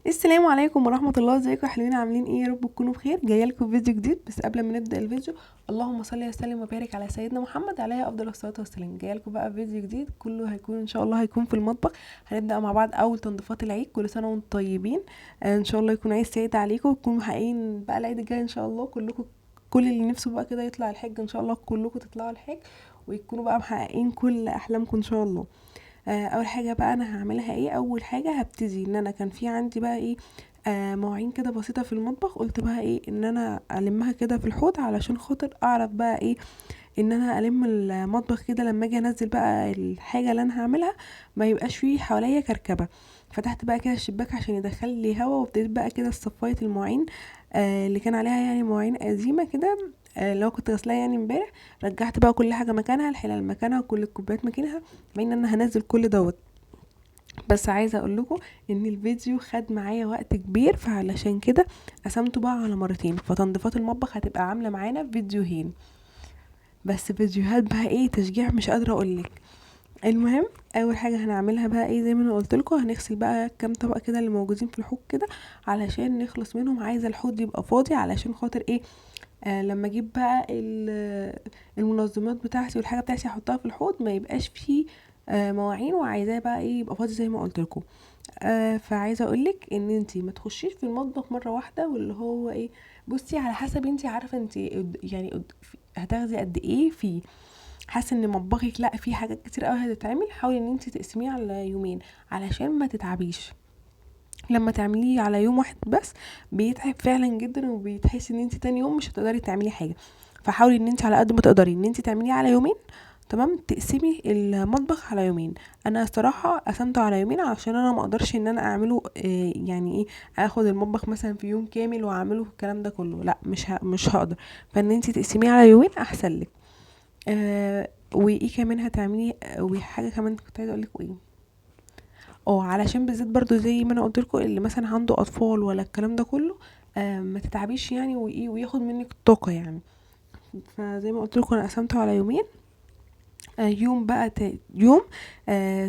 السلام عليكم ورحمة الله. ازيكم يا حلوين؟ عاملين ايه؟ يا رب تكونوا بخير. جايه لكم فيديو جديد، بس قبل ما نبدا الفيديو اللهم صل وسلم وبارك على سيدنا محمد عليه افضل الصلاه والسلام. جايه لكم بقى فيديو جديد كله هيكون ان شاء الله هيكون في المطبخ. هنبدا مع بعض اول تنظيفات العيد. كل سنه وانتم طيبين. ان شاء الله يكون عيد سعيد عليكم وتكونوا محققين بقى العيد الجاي ان شاء الله كلكم. كل اللي نفسه بقى كده يطلع الحج ان شاء الله كلكم تطلعوا الحج ويكونوا بقى محققين كل احلامكم ان شاء الله. اول حاجه بقى انا هعملها ايه؟ اول حاجه هبتدي ان انا كان في عندي بقى ايه، مواعين كده بسيطه في المطبخ. قلت بقى ايه ان انا المها كده في الحوض علشان خاطر اعرف بقى ايه ان انا الم المطبخ كده لما اجي انزل بقى الحاجه اللي انا هعملها ما يبقاش فيه حواليا كركبه. فتحت بقى كده الشباك عشان يدخل لي هوا، وابتديت بقى كده صفايه المواعين اللي كان عليها يعني مواعين قديمه كده، لو كنت غسلاها يعني امبارح. رجعت بقى كل حاجه مكانها، الحلال مكانها، كل الكوبايات مكانها، بين ان انا هنزل كل دوت. بس عايزه اقول لكم ان الفيديو خد معايا وقت كبير، فعلشان كده قسمته بقى على مرتين، فتنظيفات المطبخ هتبقى عامله معانا فيديوهين. بس فيديوهات بقى ايه تشجيع مش قادره اقولك. المهم اول حاجه هنعملها بقى ايه، زي ما انا قلت لكم هنغسل بقى كام طبق كده اللي موجودين في الحوض كده علشان نخلص منهم. عايزه الحوض يبقى فاضي علشان خاطر ايه، لما اجيب بقى المنظمات بتاعتي والحاجه بتاعتي احطها في الحوض ما يبقاش فيه مواعين، وعايزاه بقى ايه يبقى فاضي زي ما قلت لكم. فعايزه اقولك ان انتي ما تخشيش في المطبخ مره واحده واللي هو ايه. بصي على حسب انتي عارفه انتي يعني هتاخدي قد ايه فيه. حاسه ان مطبخك لا في حاجات كتير قوي هتتعمل، حاولي ان انتي تقسميه على يومين علشان ما تتعبيش. لما تعمليه على يوم واحد بس بيتعب فعلا جدا، وبتحسي ان انت تاني يوم مش هتقدري تعملي حاجه. فحاولي ان انت على قد ما تقدري ان انت تعمليه على يومين. تمام، تقسمي المطبخ على يومين. انا الصراحه قسمته على يومين عشان انا ما اقدرش ان انا اعمله يعني ايه، اخد المطبخ مثلا في يوم كامل واعمله الكلام ده كله، لا مش هقدر. فان انت تقسميه على يومين احسن لك. وايه كمان هتعملي، وحاجه كمان كنت عايزه اقول لك ايه. علشان بالذات برضو زي ما انا قلت لكم اللي مثلا عنده اطفال ولا الكلام ده كله، ما تتعبيش يعني وايه وياخد منك الطاقه يعني. فزي ما قلت لكم انا قسمته على يومين. يوم بقى يوم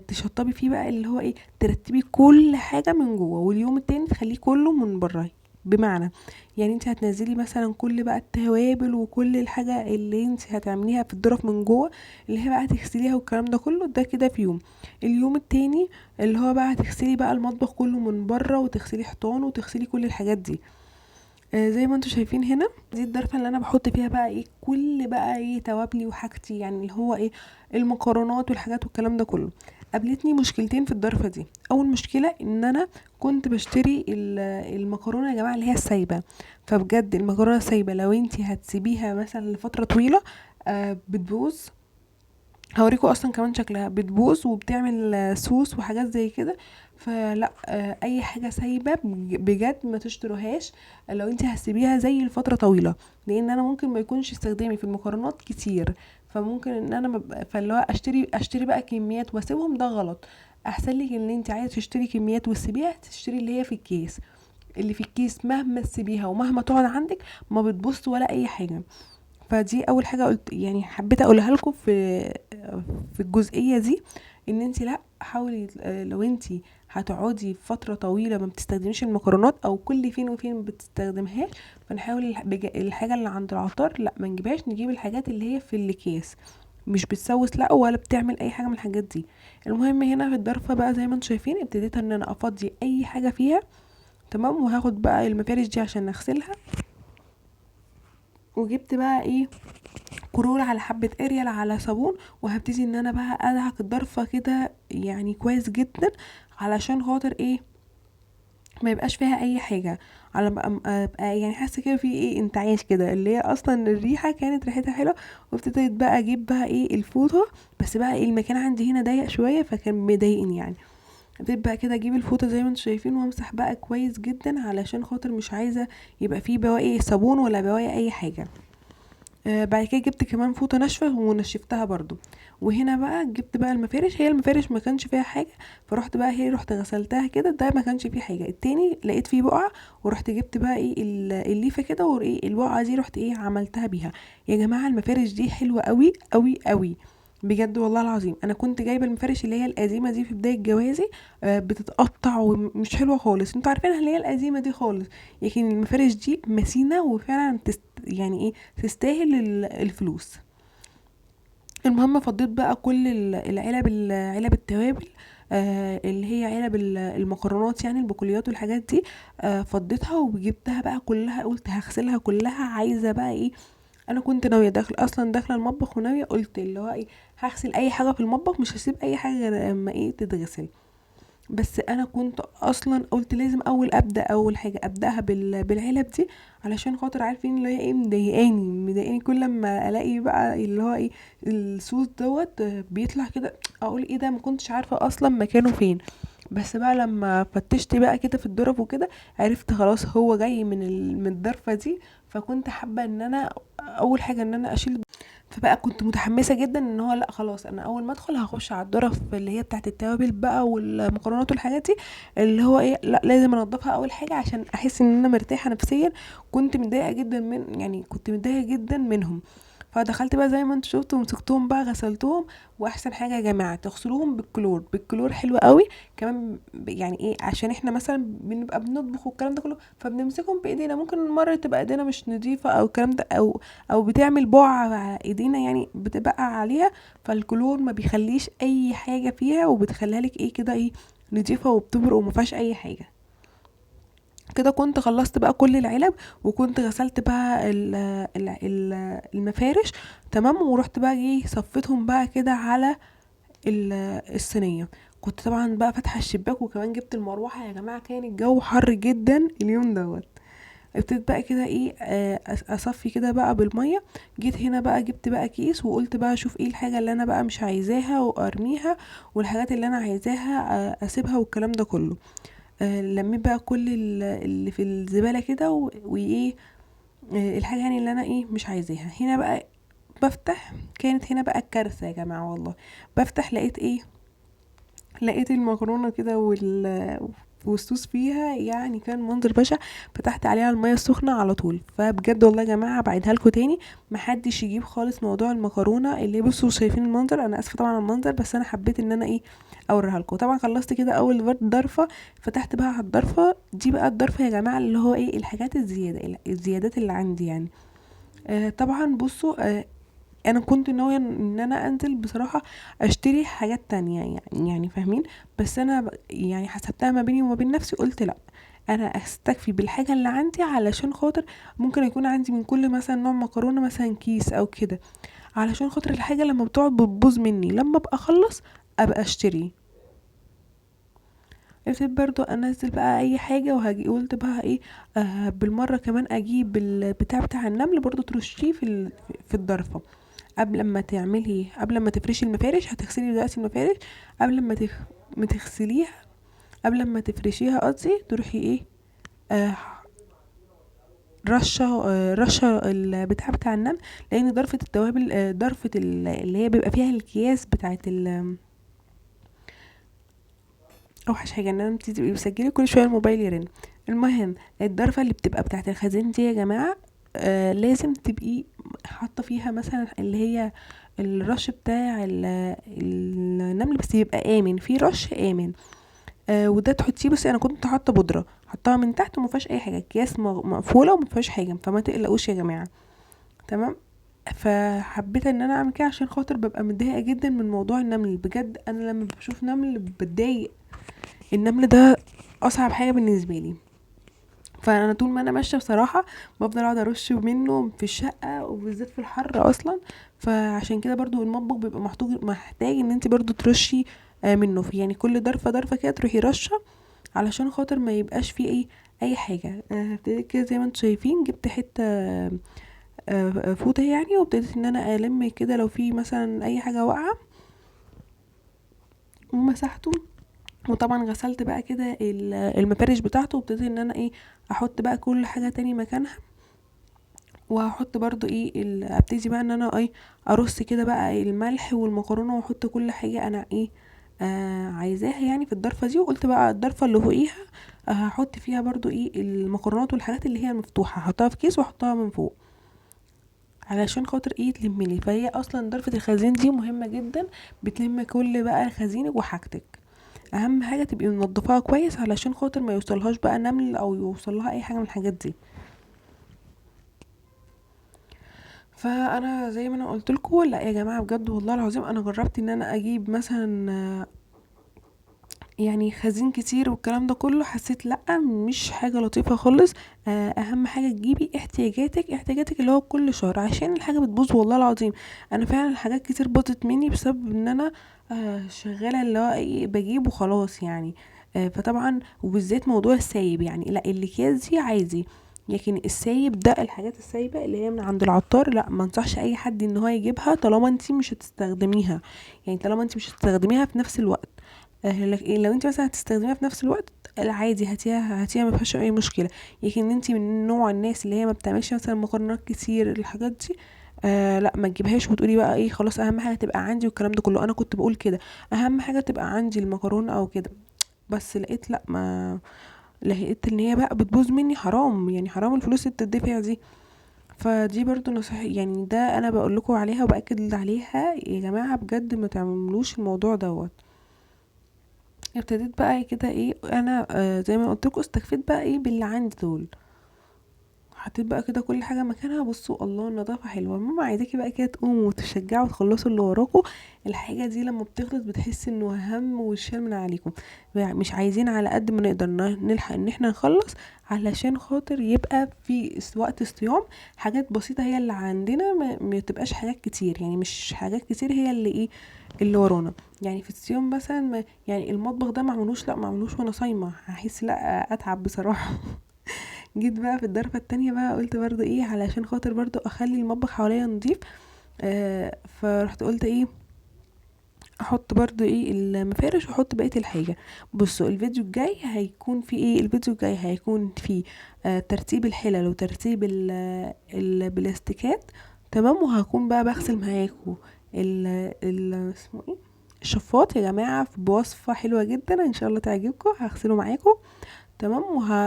تشطبي فيه بقى اللي هو ايه، ترتبي كل حاجه من جوه، واليوم التاني تخليه كله من بره. بمعنى يعني انت هتنزلي مثلا كل بقى التوابل وكل الحاجه اللي انت هتعمليها في الظرف من جوه، اللي هي بقى تغسليها والكلام ده كله، ده كده في يوم. اليوم التاني اللي هو بقى هتغسلي بقى المطبخ كله من بره، وتغسلي حيطان وتغسلي كل الحاجات دي. زي ما انتم شايفين هنا دي الضرفه اللي انا بحط فيها بقى ايه كل بقى ايه توابلي وحاجتي، يعني اللي هو ايه المكرونات والحاجات والكلام ده كله. قابلتني مشكلتين في الضرفه دي. اول مشكله ان انا كنت بشتري المكرونه يا جماعه اللي هي السايبه. فبجد المكرونه السايبه لو انتي هتسيبيها مثلا لفتره طويله بتبوظ. هوريكم اصلا كمان شكلها بتبوظ وبتعمل سوس وحاجات زي كده. فلا اي حاجه سايبه بجد ما تشتروهاش لو انت هتسيبيها زي الفتره طويله. لان انا ممكن ما يكونش استخدامي في المكرونات كتير، فممكن ان انا فاللي هو اشتري بقى كميات واسيبهم، ده غلط. احسن لك ان انت عايزه تشتري كميات وتسيبيها تشتري اللي هي في الكيس. اللي في الكيس مهما تسيبيها ومهما تقعد عندك ما بتبص ولا اي حاجه. فدي اول حاجه قلت يعني حبيت اقولها لكم في الجزئيه دي. ان انت لا حاولي لو انت هتقعدي فتره طويله ما بتستخدميش المكرونات او كل فين وفين بتستخدمهاش، فنحاول الحاجه اللي عند العطار لا ما نجيبهاش، نجيب الحاجات اللي هي في الاكياس مش بتسوس لا ولا بتعمل اي حاجه من الحاجات دي. المهم هنا في الضرفه بقى زي ما انتم شايفين ابتديت ان انا افضي اي حاجه فيها. تمام، وهاخد بقى المفارش دي عشان اغسلها. وجبت بقى ايه كرول على حبة اريال على صابون، وهبتدي ان انا بقى ادعك الضرفة كده يعني كويس جدا علشان خاطر ايه ما يبقاش فيها اي حاجة. على ما أبقى يعني حاسه كده في ايه انتعاش كده، اللي هي اصلا الريحه كانت ريحتها حلوه. وابتديت بقى اجيب بقى ايه الفوطه، بس بقى إيه المكان عندي هنا ضيق شويه فكان مضايقني يعني. ابتديت بقى كده اجيب الفوطه زي ما انتم شايفين وامسح بقى كويس جدا علشان خاطر مش عايزه يبقى فيه بواقي صابون ولا بواقي اي حاجه. بعد كده جبت كمان فوطه ناشفه ونشفتها برضو. وهنا بقى جبت بقى المفارش، هي المفارش ما كانش فيها حاجه، فرحت بقى هي رحت غسلتها كده، ده ما كانش فيه حاجه. التاني لقيت فيه بقعه ورحت جبت بقى ايه الليفه كده، وايه البقعه دي رحت ايه عملتها بيها. يا جماعه المفارش دي حلوه قوي قوي قوي بجد والله العظيم انا كنت جايبه المفارش اللي هي القديمه دي في بدايه جوازي، بتتقطع ومش حلوه خالص، انتوا عارفينها اللي هي القديمه دي خالص. لكن المفارش دي متينه وفعلا يعني ايه، تستاهل الفلوس. المهم فضيت بقى كل العلب، علب التوابل، اللي هي علب المكرونات يعني البقوليات والحاجات دي. فضيتها وجبتها بقى كلها، قلت هغسلها كلها، عايزه بقى ايه. انا كنت ناويه داخله المطبخ وناويه، قلت اللي هو ايه، هغسل اي حاجه في المطبخ، مش هسيب اي حاجه غير اما ايه تتغسل. بس انا كنت اصلا قلت لازم اول حاجه ابداها بالعلب دي، علشان خاطر عارفين اللي هي ايه، مضايقاني كل ما الاقي بقى اللي هو ايه، الصوص دوت بيطلع كده، اقول ايه ده، ما كنتش عارفه اصلا مكانه فين. بس بقى لما فتشت بقى كده في الدرف وكده، عرفت خلاص هو جاي من الضرفه دي. فكنت حابه ان انا اول حاجه ان انا اشيل. فبقى كنت متحمسه جدا ان هو لا خلاص، انا اول ما ادخل هخش على الظرف اللي هي بتاعه التوابل بقى والمكرونات والحاجات دي، اللي هو ايه، لا لازم انضفها اول حاجه عشان احس ان انا مرتاحه نفسيا. كنت متضايقه جدا كنت متضايقه جدا منهم. فدخلت بقى زي ما انتوا شفتوا، مسكتهم بقى غسلتهم. واحسن حاجه يا جماعه تغسلوهم بالكلور حلو قوي. كمان يعني ايه، عشان احنا مثلا بنبقى بنطبخ والكلام ده كله، فبنمسكهم بايدينا، ممكن مره تبقى ايدينا مش نظيفه او الكلام ده، او بتعمل بقع على ايدينا يعني بتبقى عليها. فالكلور ما بيخليش اي حاجه فيها، وبتخليها لك ايه كده ايه، نضيفه وبتبرق وما فيهاش اي حاجه. كده كنت خلصت بقى كل العلب، وكنت غسلت بقى المفارش. تمام. ورحت بقى صفيتهم بقى كده على الصينيه. كنت طبعا بقى فاتحه الشباك، وكمان جبت المروحه يا جماعه، كان الجو حر جدا اليوم دوت. ابتديت بقى كده ايه، اصفي كده بقى بالميه. جيت هنا بقى جبت بقى كيس، وقلت بقى اشوف ايه الحاجه اللي انا بقى مش عايزاها وارميها، والحاجات اللي انا عايزاها اسيبها والكلام ده كله. لميت بقى كل اللي في الزباله كده وايه، الحاجه يعني اللي انا ايه مش عايزاها. هنا بقى بفتح، كانت هنا بقى الكارثه يا جماعه والله. بفتح لقيت ايه، لقيت المكرونه كده والصوص فيها، يعني كان منظر بشع. فتحت عليها الميه السخنه على طول. فبجد والله يا جماعه بعيدها لكم تاني، محدش يجيب خالص موضوع المكرونه اللي بصوا شايفين المنظر. انا اسفه طبعا على المنظر، بس انا حبيت ان انا ايه اوريها لكم. طبعا خلصت كده اول ضرفه. فتحت بقى على الضرفه دي، بقى الضرفه يا جماعه اللي هو ايه، الحاجات الزيادات اللي عندي يعني. طبعا بصوا، انا كنت ناويه ان انا انزل بصراحه اشتري حاجات تانية، يعني فاهمين. بس انا يعني حسبتها ما بيني وما بين نفسي، قلت لا، انا استكفي بالحاجه اللي عندي، علشان خاطر ممكن يكون عندي من كل مثلا نوع مكرونه مثلا كيس او كده، علشان خاطر الحاجه لما بتقعد بتبوظ مني، لما ابقى اخلص ابقى اشتري. ابتديت برضو انزل بقى اي حاجه، وهاجي قلت بقى ايه، بالمره كمان اجيب البتاع بتاع النمل برضو، ترشيه في الضرفه. قبل ما تفرشي المفارش، هتغسلي دلوقتي المفارش. قبل ما تغسليها، قبل ما تفرشيها قصدي، تروحي ايه، آه رشه البتاع بتاع النمل. لان ضرفه التوابل، اللي هي بيبقى فيها الكياس بتاعه اوحش حاجه ان انت تبقي مسجله كل شويه الموبايل يرن. المهم الضرفه اللي بتبقى بتاعه الخزين دي يا جماعه، لازم تبقي حاطه فيها مثلا اللي هي الرش بتاع النمل، بس يبقى امن، في رش امن. وده تحطيه، بس انا كنت حاطه بودره، حطها من تحت وما فيهاش اي حاجه، اكياس مقفوله وما فيهاش حاجه، فما تقلقوش يا جماعه. تمام. فحبيت ان انا اعمل كده عشان خاطر ببقى متضايقه جدا من موضوع النمل. بجد انا لما بشوف نمل بتضايق. النمل ده اصعب حاجه بالنسبه لي. فانا طول ما انا ماشيه بصراحه بفضل اقعد ارش منه في الشقه، وبالذات في الحر اصلا. فعشان كده برضو المطبخ بيبقى محتاج ان انت برضو ترشي منه، في يعني كل ضرفه كده تروحي رشه، علشان خاطر ما يبقاش فيه اي حاجه. ابتديت كده زي ما انتم شايفين، جبت حته فوطه يعني، وابتديت ان انا الم كده لو في مثلا اي حاجه واقعه، ومسحته. وطبعا غسلت بقى كده المفارش بتاعته، وابتديت ان انا ايه احط بقى كل حاجه تاني مكانها. وهحط برضو ايه ابتدي بقى ان انا ايه ارص كده بقى الملح والمكرونه، واحط كل حاجه انا ايه عايزاها يعني في الضرفه دي. وقلت بقى الضرفه اللي فوقيها هحط فيها برضو ايه المكرونات والحاجات اللي هي المفتوحه، هحطها في كيس واحطها من فوق. علشان خاطر ايه تلملي. فهي اصلا ضرفة الخزين دي مهمة جدا، بتلم كل بقى خزينك وحاجتك. اهم حاجة تبقي منضفاها كويس علشان خاطر ما يوصلهاش بقى نمل او يوصلها اي حاجة من الحاجات دي. فانا زي ما انا قلت لكم، لا يا جماعه بجد والله العظيم انا جربت ان انا اجيب مثلا يعني خزين كتير والكلام ده كله، حسيت لا مش حاجه لطيفه خالص. اهم حاجه تجيبي احتياجاتك اللي هو كل شهر، عشان الحاجه بتبوظ والله العظيم. انا فعلا حاجات كتير باظت مني بسبب ان انا شغاله اللي هو ايه بجيب وخلاص يعني. فطبعا وبالذات موضوع السايب، يعني لا الاكياس دي عادي، لكن السايب ده الحاجات السايبه اللي هي من عند العطار لا، ما انصحش اي حد ان هو يجيبها طالما انتي مش هتستخدميها. يعني طالما انتي مش هتستخدميها في نفس الوقت. لو انت مثلا هتستخدميها في نفس الوقت عادي هاتيها ما فيهاش اي مشكله. لكن انت من نوع الناس اللي هي ما بتعملش مثلا مكرونات كتير الحاجات دي، لا ما تجيبهاش وتقولي بقى ايه خلاص اهم حاجه تبقى عندي والكلام ده كله. انا كنت بقول كده اهم حاجه تبقى عندي المكرونه او كده، بس لقيت لا، ما لقيت ان هي بقى بتبوظ مني، حرام يعني، حرام الفلوس اللي بتدفع دي. فدي برضو نصيحة يعني، ده انا بقول لكم عليها وباكد عليها يا جماعه بجد ما تعملوش الموضوع دوت. ابتديت بقى كده ايه انا زي ما قلت لكم استكفيت بقى ايه باللي عندي دول. حطيت بقى كده كل حاجه مكانها. بصوا الله النظافه حلوه، ماما عايزاكي بقى كده تقوموا وتشجعوا وتخلصوا اللي وراكم. الحاجه دي لما بتخلص بتحس انه هم وشال من عليكم. مش عايزين على قد ما نقدر نلحق ان احنا نخلص، علشان خاطر يبقى في وقت الصيام حاجات بسيطه هي اللي عندنا، ما تبقاش حاجات كتير، يعني مش حاجات كتير هي اللي ايه اللي ورانا. يعني في الصيام مثلا يعني المطبخ ده معملوش، لا معملوش وانا صايمه، هحس لا اتعب بصراحه. جيت بقى في الضربة التانية بقى قلت برضو ايه علشان خاطر برضو اخلي المطبخ حواليا نضيف. فرحت قلت ايه احط برضو ايه المفارش واحط بقية الحاجة. بصوا الفيديو الجاي هيكون في ايه، الفيديو الجاي هيكون في ترتيب الحلل وترتيب البلاستيكات. تمام. وهكون بقى بغسل معاكم اسمه ايه الشفاط يا جماعة بوصفة حلوة جدا ان شاء الله تعجبكم، هغسله معاكم. تمام.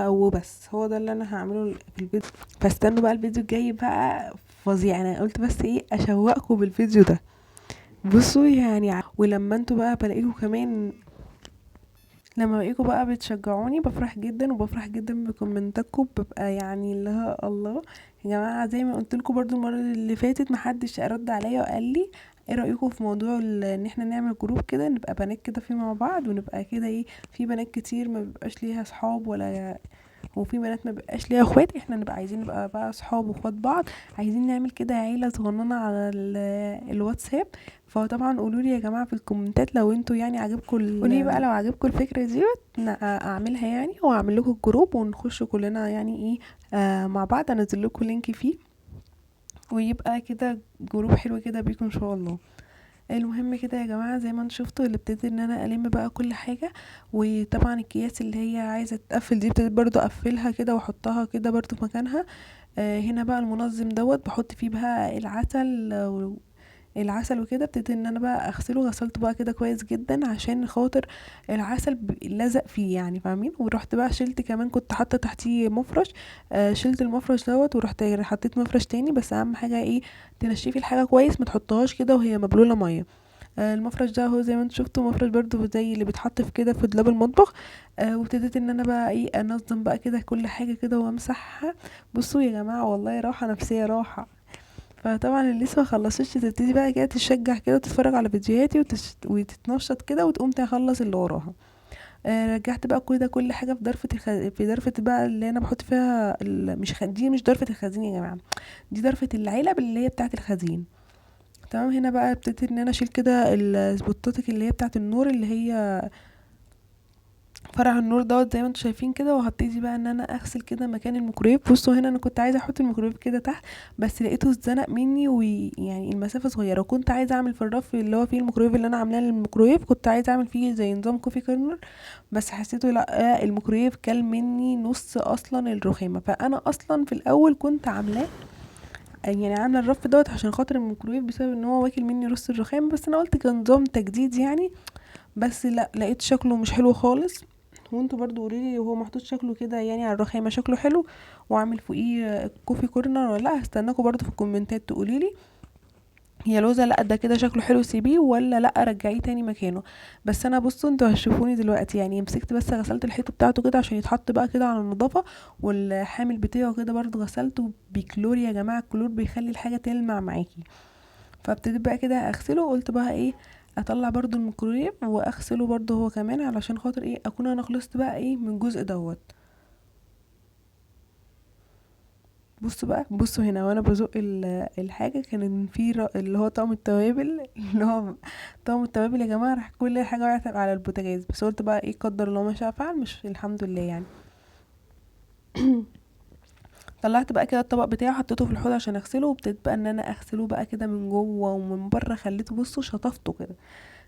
وبس هو ده اللي انا هعمله في الفيديو. فاستنوا بقى الفيديو الجاي بقى فظيع. انا قلت بس ايه اشوقكم بالفيديو ده. بصوا يعني ولما انتوا بقى بلاقيكم كمان، لما بلاقيكم بقى بتشجعوني بفرح جدا، وبفرح جدا بكومنتاتكم، ببقى يعني اللي هو الله يا جماعه. زي ما قلت لكم برضو المره اللي فاتت محدش رد عليا وقال لي ايه رايكم في موضوع ان احنا نعمل جروب كده نبقى بنات كده فيه مع بعض، ونبقى كده ايه في بنات كتير ما بيبقاش ليها صحاب ولا، وفي بنات ما بقاش ليها اخوات، احنا نبقى عايزين نبقى بقى صحاب واخوات بعض، عايزين نعمل كده عيله صغننه على الواتساب. فطبعا قولوا لي يا جماعه في الكومنتات لو انتوا يعني عجبكم قولي بقى لو عجبكم الفكره دي اعملها يعني، واعمل لكم الجروب ونخش كلنا يعني ايه مع بعض، انزل لكم لينك فيه ويبقى كده جروب حلو كده بيكم ان شاء الله. المهم كده يا جماعه زي ما انتم شفتوا اللي ابتديت ان انا الم بقى كل حاجه. وطبعا الكياس اللي هي عايزه تقفل دي ابتديت برضو اقفلها كده واحطها كده برضو في مكانها. هنا بقى المنظم دوت بحط فيه بقى العسل وكده. ابتديت ان انا بقى اغسله، غسلته بقى كده كويس جدا عشان خاطر العسل لزق فيه يعني فاهمين. ورحت بقى شلت كمان كنت حاطه تحتيه مفرش، شلت المفرش دوت ورحت حطيت مفرش تاني. بس اهم حاجه ايه تنشفي الحاجه كويس، ما تحطهاش كده وهي مبلوله ميه. المفرش ده هو زي ما انتم شفتوا مفرش برضو زي اللي بيتحط في كده في دولاب المطبخ. وابتديت ان انا بقى ايه انظم بقى كده كل حاجه كده وامسحها. بصوا يا جماعه والله راحه نفسيه راحه. فطبعا اللي لسه مخلصتش تبتدي بقى كده تشجع كده وتتفرج على فيديوهاتي وتتنشط كده وتقوم تخلص اللي وراها. رجعت بقى كل حاجه في في ضرفه بقى اللي انا بحط فيها دي مش ضرفه الخزين يا جماعه، دي ضرفه العلب اللي هي بتاعه الخزين. تمام. هنا بقى ابتديت ان انا اشيل كده السبوتات اللي هي بتاعه النور اللي هي فرع النور دوت زي ما انتم شايفين كده. وهبتدي بقى ان انا اغسل كده مكان الميكرويف. بصوا هنا انا كنت عايزه احط الميكرويف كده تحت بس لقيته اتزنق مني، ويعني المسافه صغيره. وكنت عايزه اعمل في الرف اللي هو فيه الميكرويف اللي انا عاملاه للميكرويف كنت عايزه اعمل فيه زي نظام كوفي كورنر، بس حسيته لا الميكرويف كل مني نص اصلا الرخامه. فانا اصلا في الاول كنت عاملاه يعني عامله الرف دوت عشان خاطر الميكرويف بسبب ان هو واكل مني نص الرخام، بس انا قلت كنظام تجديد يعني. بس لا لقيت شكله مش حلو خالص. وانتوا برضو قوليلي وهو محطوط شكله كده يعني على الرخامه شكله حلو واعمل فوقيه كوفي كورنر ولا لا. هستناكوا برضو في الكومنتات تقوليلي هي لوزة لا ده كده شكله حلو سيبيه ولا لا رجعيه تاني مكانه. بس انا بصوا انتوا هتشوفوني دلوقتي يعني مسكت بس غسلت الحيطه بتاعته كده عشان يتحط بقى كده على النظافه، والحامل بتاعه كده برضو غسلته بكلور. يا جماعه الكلور بيخلي الحاجه تلمع معاكي. فابتديت بقى كده اغسله، قلت بقى ايه اطلع برضو الميكرويف واغسله برضو هو كمان علشان خاطر ايه اكون انا خلصت بقى ايه من الجزء دوت. بصوا بقى بصوا هنا وانا بزق الحاجه كان في اللي هو طقم التوابل اللي هو طقم التوابل يا جماعه راح كل حاجه وقعت على البوتاجاز. بس قلت بقى ايه قدر الله ما شاء فعل، مش الحمد لله يعني. طلعت بقى كده الطبق بتاعه حطيته في الحوض عشان اغسله، وابتديت بقى ان انا اغسله بقى كده من جوه ومن بره. خليته بصوا شطفته كده،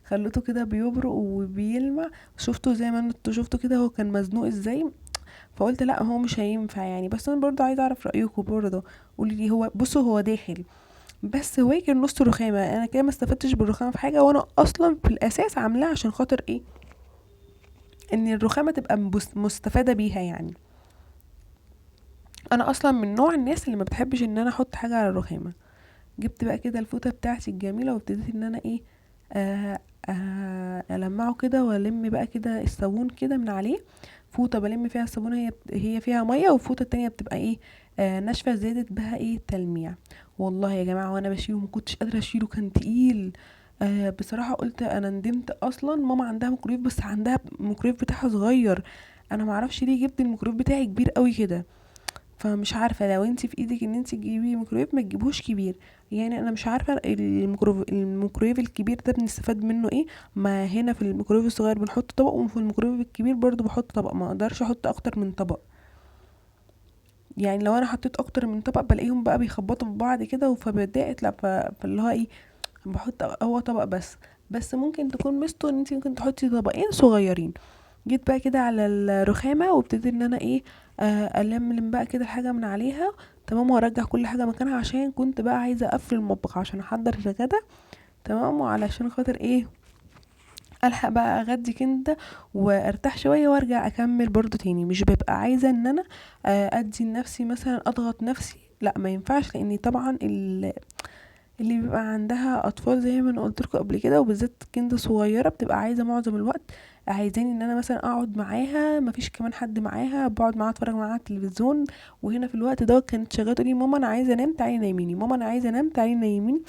خليته كده بيبرق وبيلمع. شفتوا زي ما انتوا شفتوا كده هو كان مزنوق ازاي. فقلت لا هو مش هينفع يعني. بس انا برضو عايزه اعرف رايكم برضو، قولي لي. هو بصوا هو داخل بس هو كان نص رخامه، انا كده ما استفدتش بالرخامه في حاجه، وانا اصلا في الاساس عاملاها عشان خاطر ايه ان الرخامه تبقى مستفاده بيها يعني. انا اصلا من نوع الناس اللي ما بتحبش ان انا احط حاجه على الرخامه. جبت بقى كده الفوطه بتاعتي الجميله وابتديت ان انا ايه آه المعه كده والم بقى كده الصابون كده من عليه. فوطه بلم فيها الصابون هي فيها ميه، والفوطه التانية بتبقى ايه ناشفه زادت بها ايه تلميع. والله يا جماعه وانا بشيله ما كنتش قادره اشيله كان تقيل. بصراحه قلت انا ندمت. اصلا ماما عندها ميكرويف بس عندها ميكرويف بتاعها صغير، انا معرفش ليه جبت الميكرويف بتاعي كبير قوي كده. فمش عارفه لو انت في ايدك ان انت تجيبي ميكرويف ما تجيبوش كبير. يعني انا مش عارفه الميكرويف الكبير ده بنستفاد منه ايه. ما هنا في الميكرويف الصغير بنحط طبق، وفي الميكرويف الكبير برضو بحط طبق، ما اقدرش احط اكتر من طبق. يعني لو انا حطيت اكتر من طبق بلاقيهم بقى بيخبطوا في بعض كده فبتضايقت. لا فاللي هو ايه بحط هو طبق بس. بس ممكن تكون ميزته ان انت ممكن تحطي طبقين صغيرين. جيت بقى كده على الرخامة وابتديت ان انا ايه الملم بقى كده الحاجة من عليها تمام، وارجع كل حاجة مكانها عشان كنت بقى عايزة اقفل المطبخ عشان احضر الغدا تمام، وعلشان خاطر ايه الحق بقى اغدي كده وارتاح شوية وارجع اكمل برضو تاني. مش ببقى عايزة ان انا ادي لنفسي مثلا اضغط نفسي، لا ما ينفعش، لاني طبعا اللي بيبقى عندها اطفال زي ما انا قلت لكم قبل كده وبالذات كنده صغيره بتبقى عايزه معظم الوقت عايزاني ان انا مثلا اقعد معاها، مفيش كمان حد معاها، بقعد معاها اتفرج معاها على التلفزيون. وهنا في الوقت ده كانت شغاله تقولي ماما انا عايزه انام تعالي نايميني، ماما انا عايزه انام تعالي نايميني.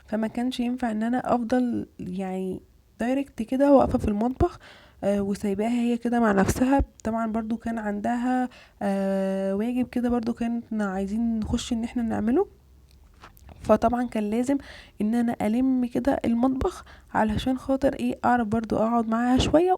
فما كانش ينفع ان انا افضل يعني دايركت كده واقفه في المطبخ وسايباها هي كده مع نفسها. طبعا برضو كان عندها واجب كده برضو كانت عايزين نخش ان احنا نعمله. فطبعا كان لازم ان انا الم كده المطبخ علشان خاطر ايه اعرف برضو اقعد معاها شوية